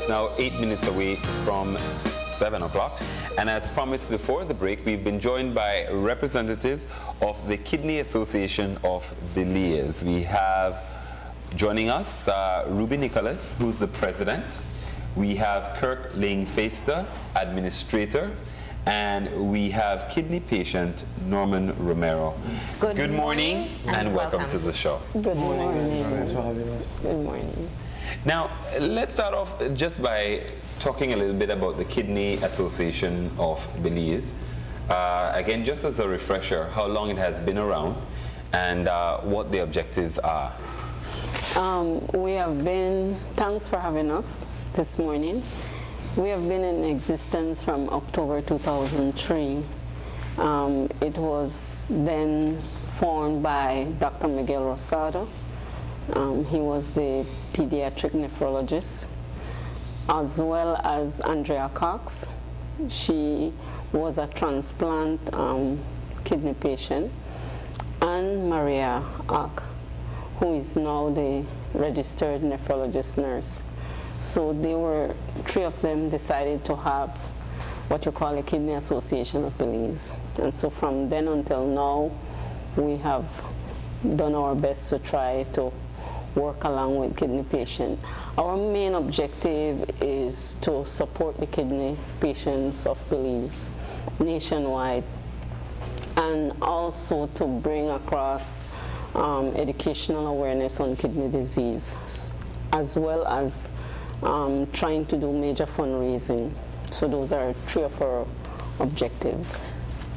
It's now 8 minutes away from 7 o'clock. And as promised before the break, we've been joined by representatives of the Kidney Association of Belize. We have joining us Ruby Nicholas, who's the president. We have Kirk Ling-Feister, administrator. And we have kidney patient Norman Romero. Good morning and welcome to the show. Good morning. Thanks for having us. Good morning. Now, let's start off just by talking a little bit about the Kidney Association of Belize. Again, just as a refresher, how long it has been around and what the objectives are. We have been, thanks for having us this morning. We have been in existence from October 2003. It was then formed by Dr. Miguel Rosado. He was the pediatric nephrologist, as well as Andrea Cox. She was a transplant kidney patient, and Maria Ack, who is now the registered nephrologist nurse. So they were, three of them decided to have what you call a Kidney Association of Belize. And so from then until now, we have done our best to try to work along with kidney patients. Our main objective is to support the kidney patients of Belize nationwide, and also to bring across educational awareness on kidney disease, as well as trying to do major fundraising. So those are three of our objectives.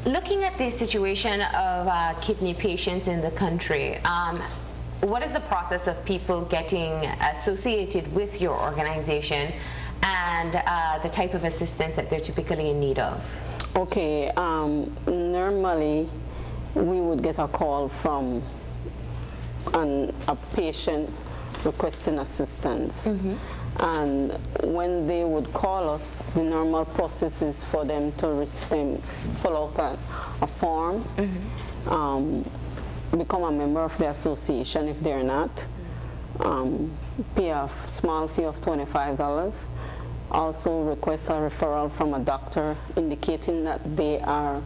Looking at the situation of kidney patients in the country, what is the process of people getting associated with your organization and the type of assistance that they're typically in need of? Okay, normally we would get a call from a patient requesting assistance. Mm-hmm. And when they would call us, the normal process is for them to fill out a form, mm-hmm. Become a member of the association if they're not, pay a small fee of $25, also request a referral from a doctor indicating that they are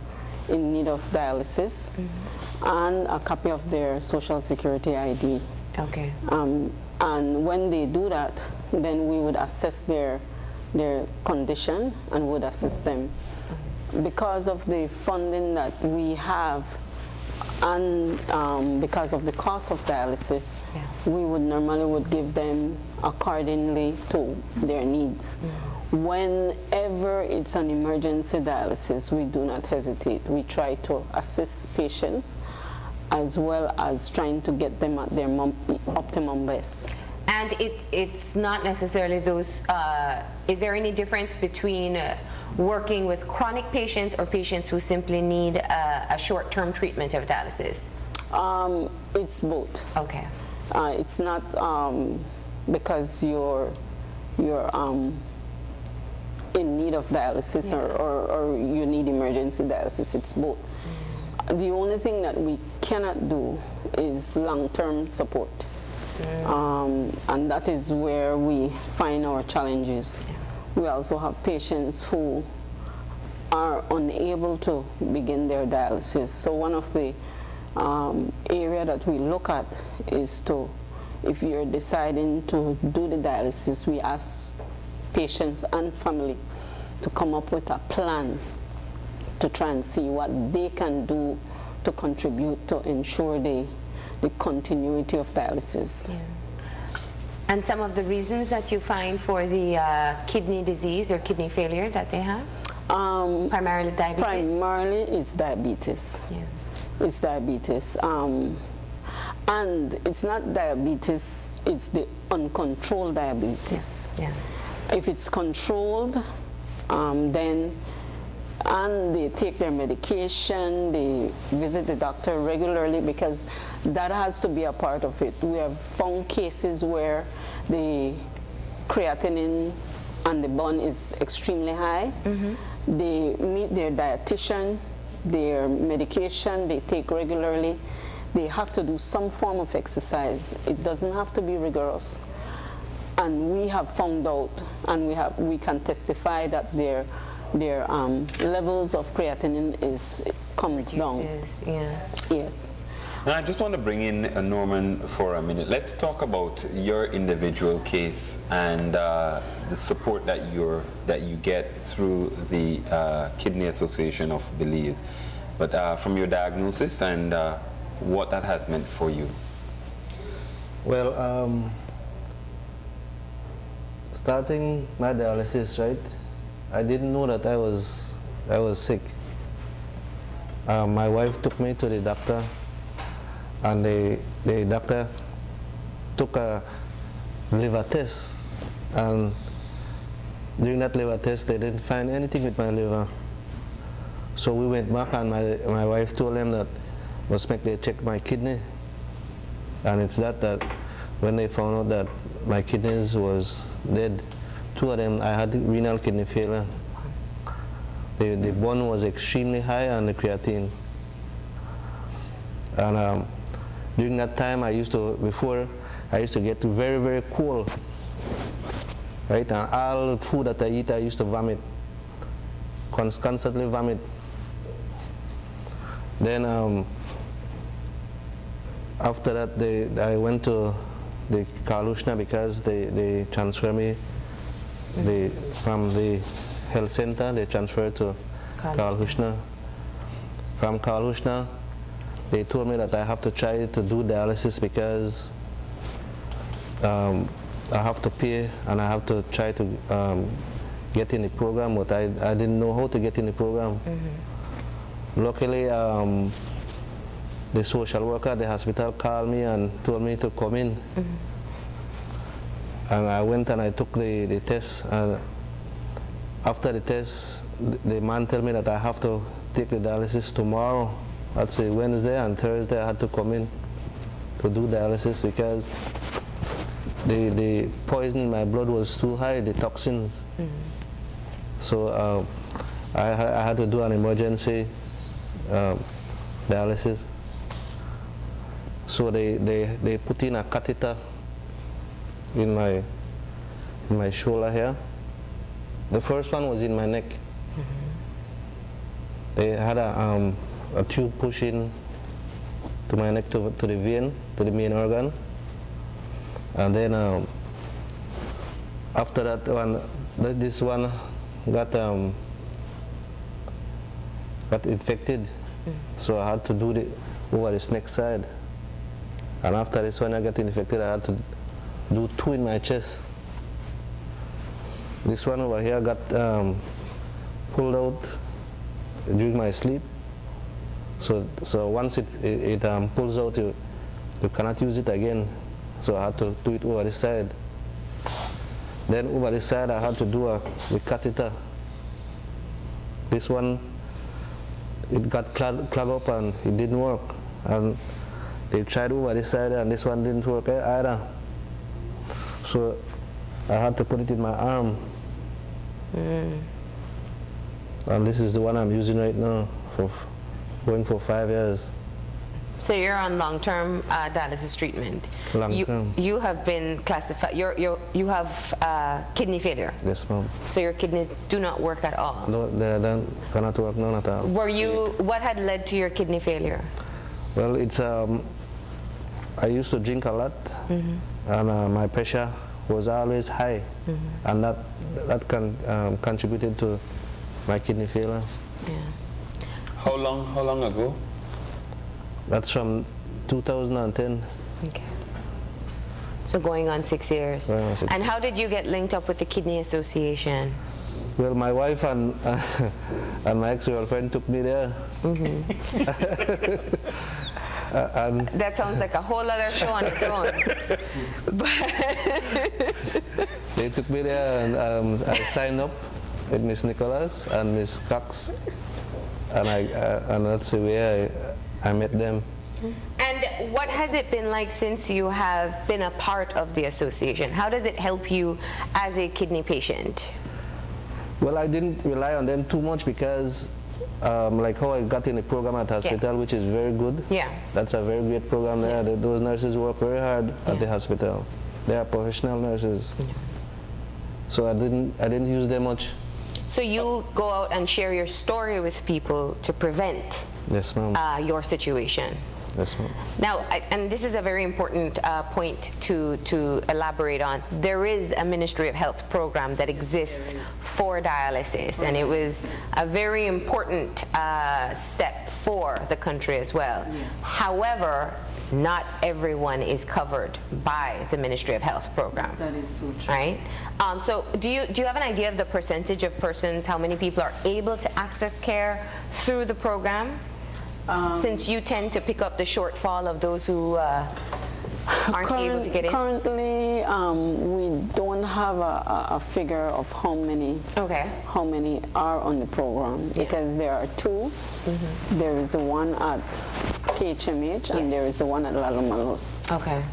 in need of dialysis, mm-hmm. and a copy of their Social Security ID. Okay. And when they do that, then we would assess their condition and would assist them. Because of the funding that we have and because of the cost of dialysis, yeah, we would normally give them accordingly to their needs. Mm-hmm. Whenever it's an emergency dialysis, we do not hesitate. We try to assist patients as well as trying to get them at their optimum best. And it's not necessarily those, is there any difference between working with chronic patients or patients who simply need a short-term treatment of dialysis? It's both. Okay. It's not because you're in need of dialysis, yeah, or you need emergency dialysis. It's both. Mm. The only thing that we cannot do is long-term support. And that is where we find our challenges. Yeah. We also have patients who are unable to begin their dialysis. So one of the area that we look at is to, if you're deciding to do the dialysis, we ask patients and family to come up with a plan to try and see what they can do to contribute to ensure the continuity of dialysis. Yeah. And some of the reasons that you find for the kidney disease or kidney failure that they have? Primarily diabetes? Primarily it's diabetes. Yeah. It's diabetes. And it's not diabetes, it's the uncontrolled diabetes. Yeah. Yeah. If it's controlled, then and they take their medication, they visit the doctor regularly, because that has to be a part of it. We have found cases where the creatinine and the bun is extremely high. Mm-hmm. They meet their dietitian, their medication they take regularly. They have to do some form of exercise. It doesn't have to be rigorous. and we have found out, and we can testify that their levels of creatinine comes down. Yeah. Yes. Now, I just want to bring in Norman for a minute. Let's talk about your individual case and the support that you get through the Kidney Association of Belize. But from your diagnosis and what that has meant for you. Well, starting my dialysis, right? I didn't know that I was sick. My wife took me to the doctor, and the doctor took a liver test, and during that liver test they didn't find anything with my liver. So we went back, and my wife told them that must make they check my kidney, and it's that when they found out that my kidneys was dead, two of them, I had renal kidney failure. The bone was extremely high and the creatine. And during that time, I used to get very, very cold, right? And all the food that I eat, I used to vomit, constantly vomit. Then after that, I went to the Kalushna because they transferred me from the health center. They transferred to Kalushna. From Kalushna, they told me that I have to try to do dialysis because I have to pay and I have to try to get in the program, but I didn't know how to get in the program. Luckily, the social worker at the hospital called me and told me to come in. And I went and I took the test. And after the test, the man told me that I have to take the dialysis tomorrow. That's a Wednesday, and Thursday I had to come in to do dialysis because the poison in my blood was too high, the toxins. So I had to do an emergency dialysis. So they put in a catheter in my shoulder here. The first one was in my neck. They had a tube pushing to my neck to the vein, to the main organ. And then after that one, this one got infected. So I had to do it over the neck side. And after this one I got infected, I had to do two in my chest. This one over here got pulled out during my sleep. So once it pulls out, you cannot use it again. So I had to do it over this side. Then over this side I had to do the catheter. This one, it got clogged up and it didn't work. And they tried over this side and this one didn't work either. So I had to put it in my arm. And this is the one I'm using right now, going for 5 years. So you're on long-term dialysis treatment. Long-term. You have been classified. You have kidney failure. Yes, ma'am. So your kidneys do not work at all. No, they cannot work, none at all. What had led to your kidney failure? Well, it's I used to drink a lot, and my pressure was always high, and that contributed to my kidney failure. Yeah. How long ago? That's from 2010. Okay. So going on 6 years. Going on 6 And how did you get linked up with the Kidney Association? Well, my wife and my ex-girlfriend took me there. And That sounds like a whole other show on its own. they took me there, and I signed up with Miss Nicholas and Miss Cox, and that's the way I met them. And what has it been like since you have been a part of the association? How does it help you as a kidney patient? Well, I didn't rely on them too much because like how I got in the program at hospital, which is very good. Yeah. That's a very great program there. Those nurses work very hard at the hospital. they are professional nurses. So I didn't use them much. So you go out and share your story with people to prevent Yes, ma'am. your situation. Yes, ma'am. Now, and this is a very important point to elaborate on. There is a Ministry of Health program that exists for dialysis, and it was a very important step for the country as well. However, not everyone is covered by the Ministry of Health program. That is so true. Right? So do you have an idea of the percentage of persons, how many people are able to access care through the program? Since you tend to pick up the shortfall of those who aren't able to get in? Currently, we don't have a figure of how many are on the program, because there are two. There is the one at KHMH and there is the one at Lalomalos. Okay.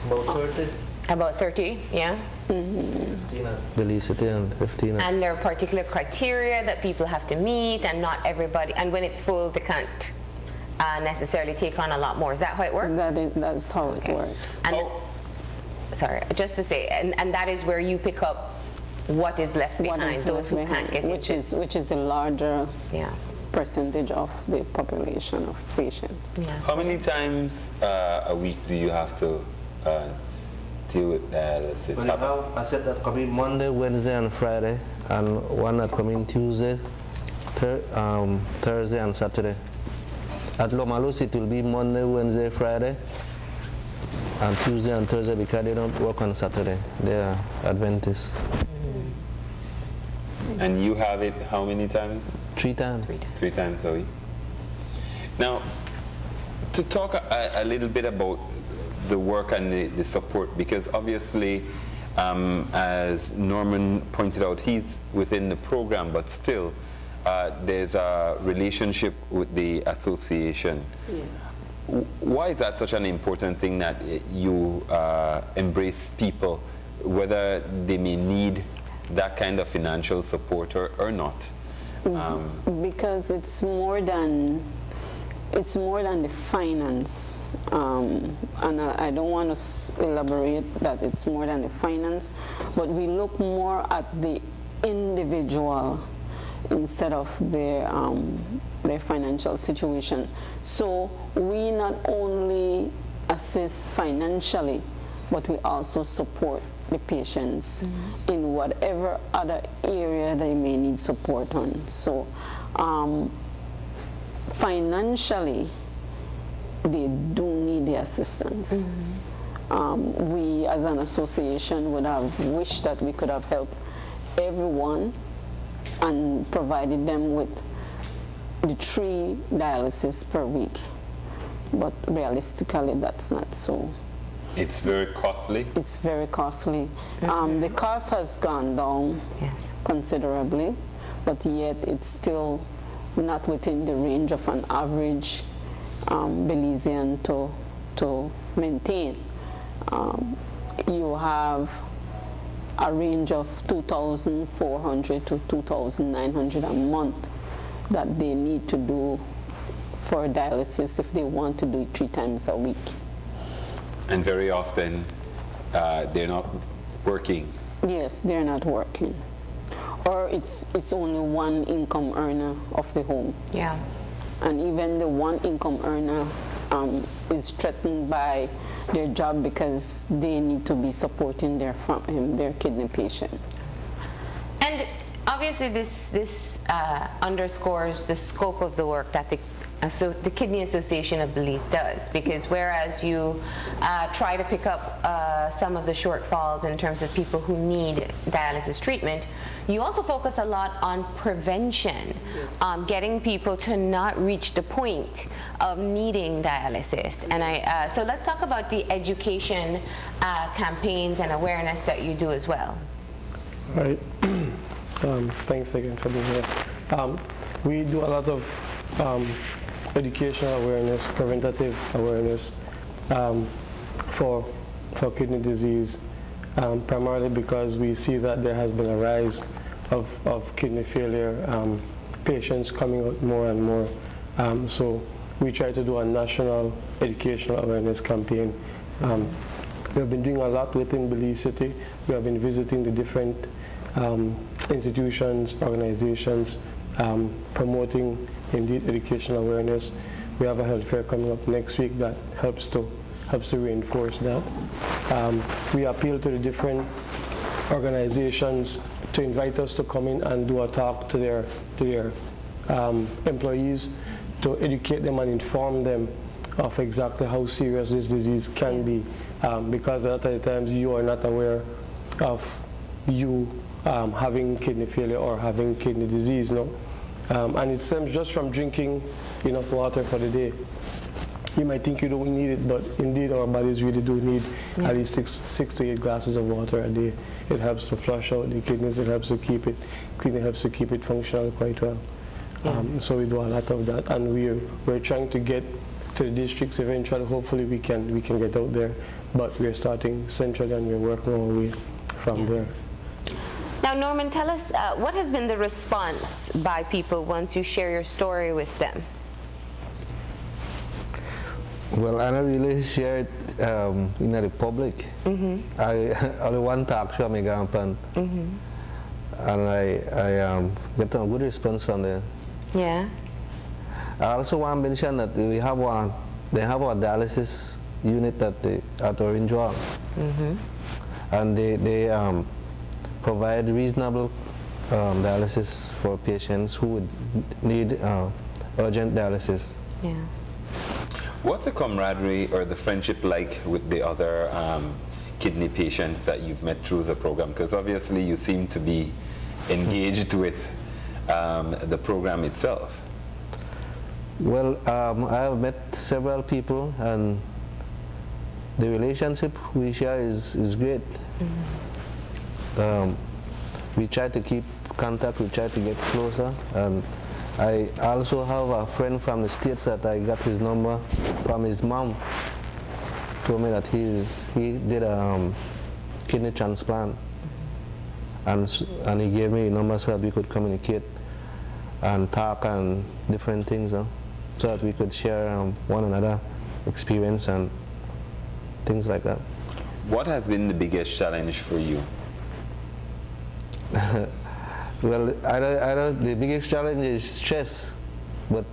About 30. About 30, yeah? 15 at Belize City and 15 at... And there are particular criteria that people have to meet, and not everybody, and when it's full, they can't necessarily take on a lot more. Is that how it works? That's how it works. And sorry, just to say, and that is where you pick up what is left behind, those who can't get it. Which is a larger yeah. percentage of the population of patients. Yeah. How many times a week do you have to deal with dialysis? Well, I have a set that come in Monday, Wednesday, and Friday, and one that come in Tuesday, Thursday, and Saturday. At Lomalus, it will be Monday, Wednesday, Friday, and Tuesday and Thursday, because they don't work on Saturday. They are Adventists. And you have it how many times? 3 times. 3 times a week. Now, to talk a little bit about the work and the support, because obviously, as Norman pointed out, he's within the program, but still, there's a relationship with the association. Yes. Why is that such an important thing, that you embrace people, whether they may need that kind of financial support or not? Because it's more than the finance, and I don't want to elaborate that it's more than the finance, but we look more at the individual instead of their financial situation. So we not only assist financially, but we also support the patients in whatever other area they may need support on. So financially, they do need the assistance. We as an association would have wished that we could have helped everyone and provided them with the 3 dialysis per week. But realistically, that's not so. It's very costly. It's very costly. The cost has gone down considerably, but yet it's still not within the range of an average Belizean to maintain. You have a range of 2,400 to 2,900 a month that they need to do for dialysis if they want to do it 3 times a week. And very often, they're not working. Yes, they're not working. Or it's only one income earner of the home. Yeah. And even the one income earner is threatened by their job because they need to be supporting their kidney patient. And obviously this underscores the scope of the work that the Kidney Association of Belize does, because whereas you try to pick up some of the shortfalls in terms of people who need dialysis treatment, you also focus a lot on prevention, getting people to not reach the point of needing dialysis. And so let's talk about the education campaigns and awareness that you do as well. All right. Thanks again for being here. We do a lot of educational awareness, preventative awareness for kidney disease, primarily because we see that there has been a rise of kidney failure patients coming out more and more. So we try to do a national educational awareness campaign We have been doing a lot within Belize City. We have been visiting the different institutions, organizations, promoting indeed educational awareness. We have a health fair coming up next week that helps to reinforce that. We appeal to the different organizations to invite us to come in and do a talk to their employees, to educate them and inform them of exactly how serious this disease can be, because a lot of the times you are not aware of you having kidney failure or having kidney disease, no? And it stems just from drinking enough water for the day. You might think you don't need it, but indeed our bodies really do need at least 6 to 8 glasses of water a day. It helps to flush out the kidneys, it helps to keep it clean, it helps to keep it functional quite well. So we do a lot of that, and we're trying to get to the districts eventually. Hopefully we can get out there, but we're starting centrally and we're working our way from there. Now, Norman, tell us what has been the response by people once you share your story with them? Well, I don't really share it in the public. I only want to talk to my grandpa, and I get a good response from them. Yeah. I also want to mention that they have a dialysis unit at Orange Walk, and they provide reasonable dialysis for patients who would need urgent dialysis. Yeah. What's the camaraderie or the friendship like with the other kidney patients that you've met through the program? Because obviously you seem to be engaged with the program itself. Well, I have met several people, and the relationship we share is great. We try to keep contact, we try to get closer, and I also have a friend from the States that I got his number from his mom. Told me that he did a kidney transplant, and he gave me a number so that we could communicate and talk and different things, so that we could share one another experience and things like that. What has been the biggest challenge for you? Well, the biggest challenge is stress, but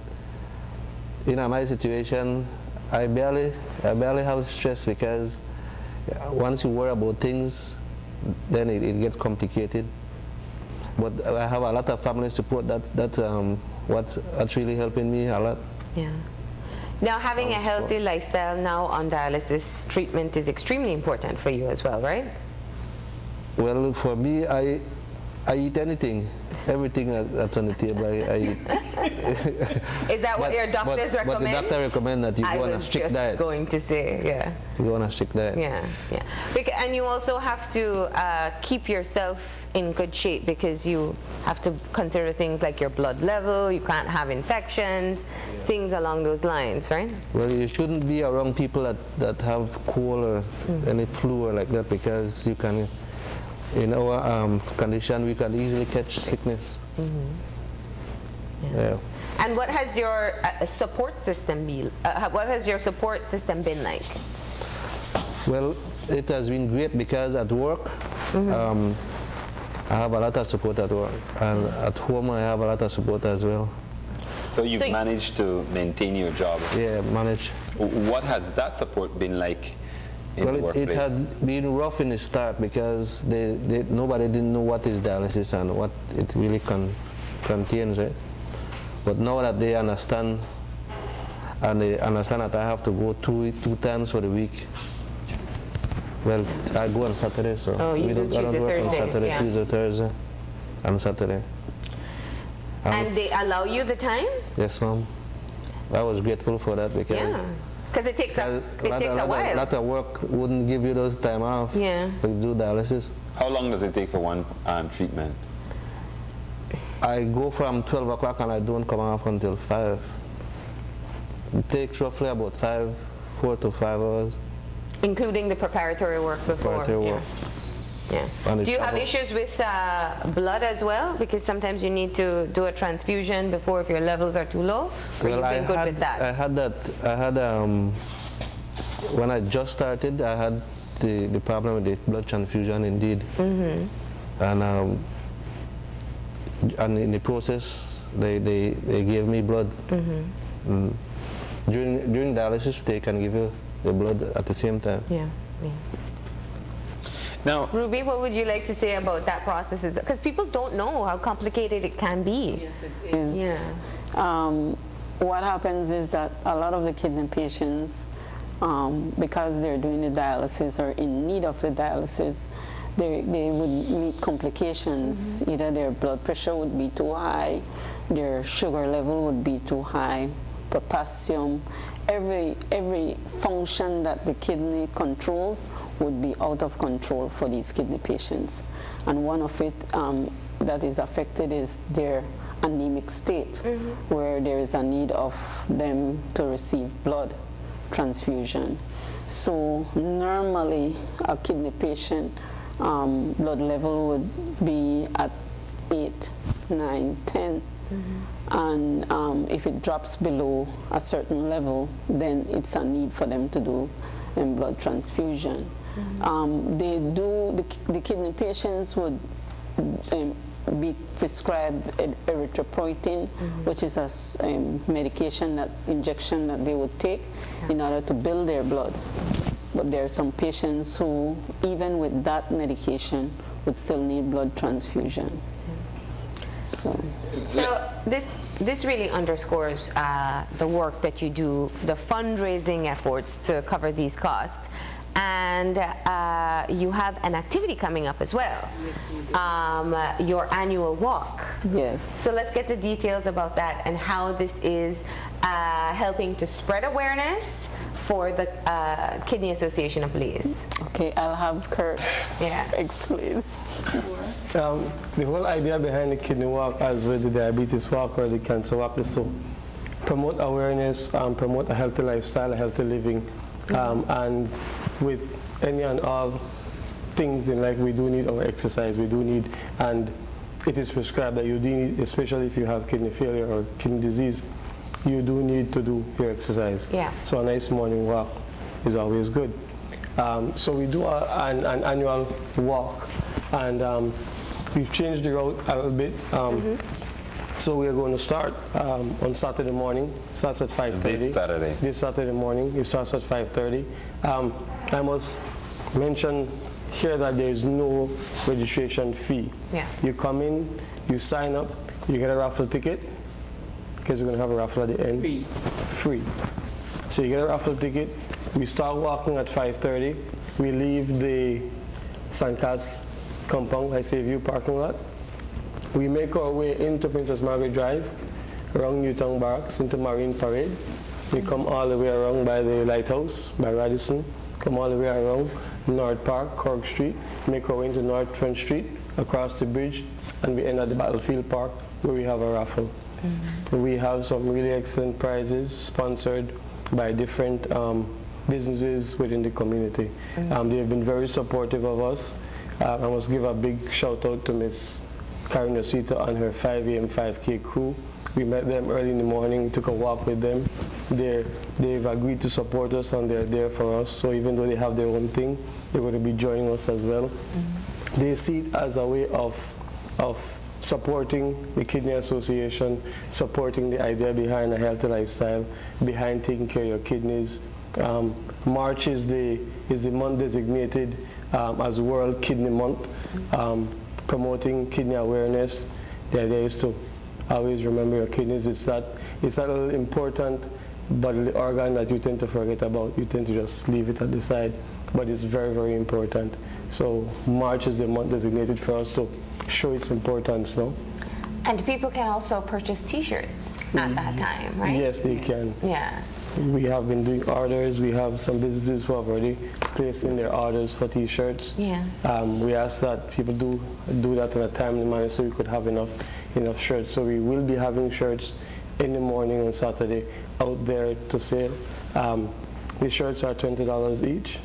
in my situation, I barely have stress, because once you worry about things, then it gets complicated. But I have a lot of family support. That's really helping me a lot. Yeah. Now, having a healthy lifestyle now on dialysis treatment is extremely important for you as well, right? Well, for me, I eat anything, everything that's on the table, I eat. Is that what your doctors recommend? But the doctor recommends that you go on a strict diet. I was just going to say, yeah. You go on a strict diet. Yeah, yeah. And you also have to keep yourself in good shape, because you have to consider things like your blood level, you can't have infections, things along those lines, right? Well, you shouldn't be around people that have cold or any flu or like that, because you can, in our condition, we can easily catch sickness. Yeah. And what has your support system been? What has your support system been like? Well, it has been great, because at work, I have a lot of support at work, and at home I have a lot of support as well. So you've managed to maintain your job? Yeah, manage. What has that support been like in the workplace? It has been rough in the start, because nobody didn't know what is dialysis and what it really contains, right? But now that they understand, and they understand that I have to go two times for the week. Well, I go on Saturday, so I don't work on Saturday, Tuesday, Thursday, and Saturday. And they allow you the time? Yes, ma'am. I was grateful for that, because because it takes a while. A lot of work wouldn't give you those time off to do dialysis. How long does it take for one treatment? I go from 12 o'clock and I don't come off until 5. It takes roughly about 4 to 5 hours. Including the preparatory work before. Yeah. Do you have issues with blood as well? Because sometimes you need to do a transfusion before if your levels are too low. Or you've been good with that? I had that. I had when I just started, I had the problem with the blood transfusion indeed. And in the process, they gave me blood. During dialysis, they can give you the blood at the same time. Yeah. Now, Ruby, what would you like to say about that process? Because people don't know how complicated it can be. Yes, it is. What happens is that a lot of the kidney patients, because they're doing the dialysis or in need of the dialysis, they would meet complications. Either their blood pressure would be too high, their sugar level would be too high, potassium, every function that the kidney controls would be out of control for these kidney patients. And one of it that is affected is their anemic state, where there is a need of them to receive blood transfusion. So normally a kidney patient blood level would be at 8, 9, 10. And if it drops below a certain level, then it's a need for them to do blood transfusion. The kidney patients would be prescribed erythropoietin, which is a medication, injection that they would take in order to build their blood. But there are some patients who, even with that medication, would still need blood transfusion. So this really underscores the work that you do, the fundraising efforts to cover these costs. And you have an activity coming up as well. Yes, we do. Your annual walk. Yes. So let's get the details about that and how this is helping to spread awareness for the Kidney Association of Belize. Okay, I'll have Kurt explain. The whole idea behind the kidney walk, as with the diabetes walk or the cancer walk, is to promote awareness, promote a healthy lifestyle, a healthy living. And with any and all things in life, we do need our exercise. We do need, and it is prescribed that you do need, especially if you have kidney failure or kidney disease, you do need to do your exercise. Yeah. So a nice morning walk is always good. So we do an annual walk, and we've changed the route a little bit. So we are going to start on Saturday morning. Starts at 5:30. This Saturday. This Saturday morning. It starts at 5:30. I must mention here that there is no registration fee. Yeah. You come in, you sign up, you get a raffle ticket, because we're going to have a raffle at the end. Free. So you get a raffle ticket. We start walking at 5:30. We leave the Sancas compound, I say view parking lot. We make our way into Princess Margaret Drive, around Newtown Barracks, into Marine Parade. We come all the way around by the Lighthouse, by Radisson, come all the way around North Park, Cork Street, make our way into North Front Street, across the bridge, and we end at the Battlefield Park, where we have a raffle. We have some really excellent prizes sponsored by different businesses within the community. They have been very supportive of us. I must give a big shout out to Miss Karen Osita and her 5 a.m. 5K crew. We met them early in the morning, took a walk with them. They've agreed to support us and they're there for us. So even though they have their own thing, they're going to be joining us as well. They see it as a way of supporting the Kidney Association, supporting the idea behind a healthy lifestyle, behind taking care of your kidneys. March is the month designated as World Kidney Month, promoting kidney awareness. The idea is to always remember your kidneys. It's a little important bodily organ that you tend to forget about. You tend to just leave it at the side, but it's very, very important. So March is the month designated for us to show its importance now. And people can also purchase T-shirts at that time, right? Yes, they can. Yeah. We have been doing orders. We have some businesses who have already placed in their orders for T-shirts. Yeah. We ask that people do that in a timely manner so we could have enough shirts. So we will be having shirts in the morning on Saturday out there to sale. The shirts are $20 each,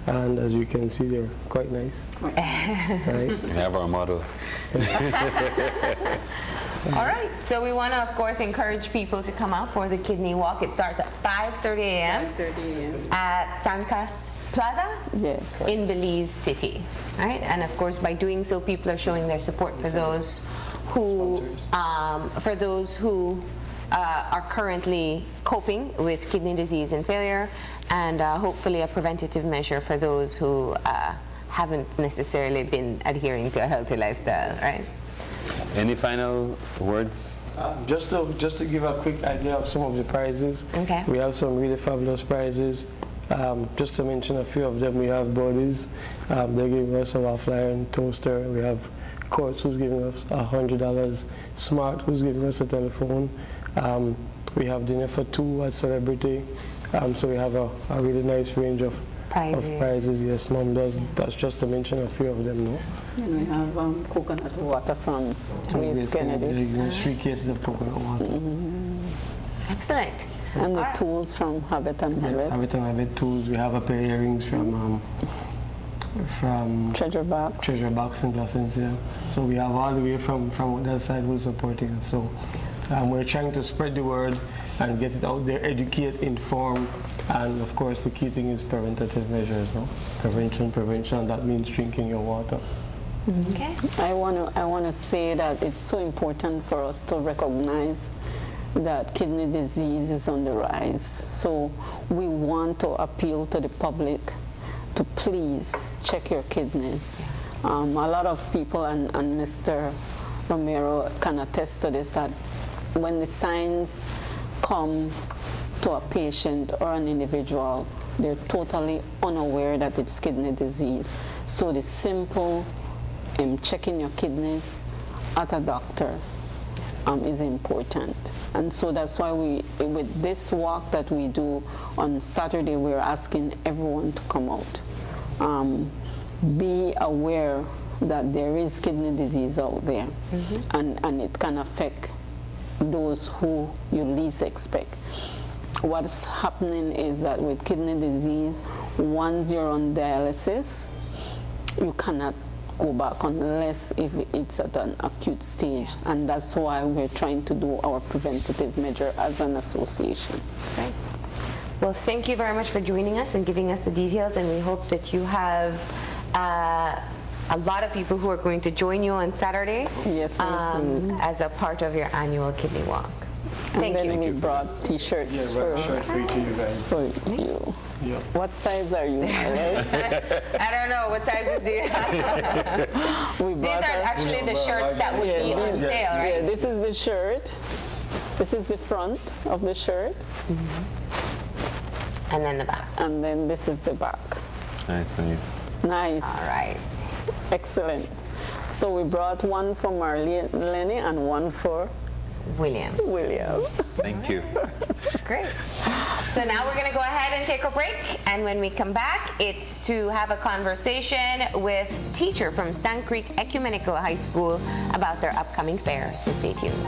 and as you can see, they're quite nice. Right? We have our model. All right, so we want to, of course, encourage people to come out for the kidney walk. It starts at 5:30 a.m. 5:30 a.m. at Sancas Plaza Yes. in Belize City. All right, and of course, by doing so, people are showing their support for those who, are currently coping with kidney disease and failure, and hopefully a preventative measure for those who haven't necessarily been adhering to a healthy lifestyle, right? Any final words? Just to give a quick idea of some of the prizes. Okay. We have some really fabulous prizes. Just to mention a few of them, we have Bodies. They're giving us a waffle iron toaster. We have Courts, who's giving us $100. Smart, who's giving us a telephone. We have dinner for two at Celebrity. So we have a really nice range of prizes. Yes, Mom does. That's just to mention a few of them, no? And we have coconut water from Grace Kennedy. 3 cases of coconut water. Excellent. And the tools from Habit and Yes, Habit. Habit and Habit tools. We have a pair of earrings from Treasure Box. Treasure Box in Placencia. So we have all the way from that side who's supporting us. So we're trying to spread the word and get it out there, educate, inform, and of course the key thing is preventative measures, no? Prevention, that means drinking your water. Okay. I want to say that it's so important for us to recognize that kidney disease is on the rise. So we want to appeal to the public to please check your kidneys. A lot of people, and Mr. Romero can attest to this, that when the signs come to a patient or an individual, they're totally unaware that it's kidney disease. So the simple checking your kidneys at a doctor is important. And so that's why with this walk that we do on Saturday, we're asking everyone to come out. Be aware that there is kidney disease out there, and it can affect those who you least expect. What's happening is that with kidney disease, once you're on dialysis, you cannot go back unless if it's at an acute stage, and that's why we're trying to do our preventative measure as an association. Great. Well, thank you very much for joining us and giving us the details, and we hope that you have a lot of people who are going to join you on Saturday. Yes, we do. As a part of your annual kidney walk. And then we you. broued t-shirts Yeah, shirt for each of you guys. for you. Yeah. What size are you? I don't know, what sizes do you have? We These brought are actually the shirts that would be on sale, right? Yeah, this is the shirt. This is the front of the shirt. And then the back. And then this is the back. Nice, nice. Nice. All right. Excellent. So we brought one for Marlene and one for William. William. Thank you. Great. So now we're going to go ahead and take a break, and when we come back, it's to have a conversation with a teacher from Stann Creek Ecumenical High School about their upcoming fair. So stay tuned.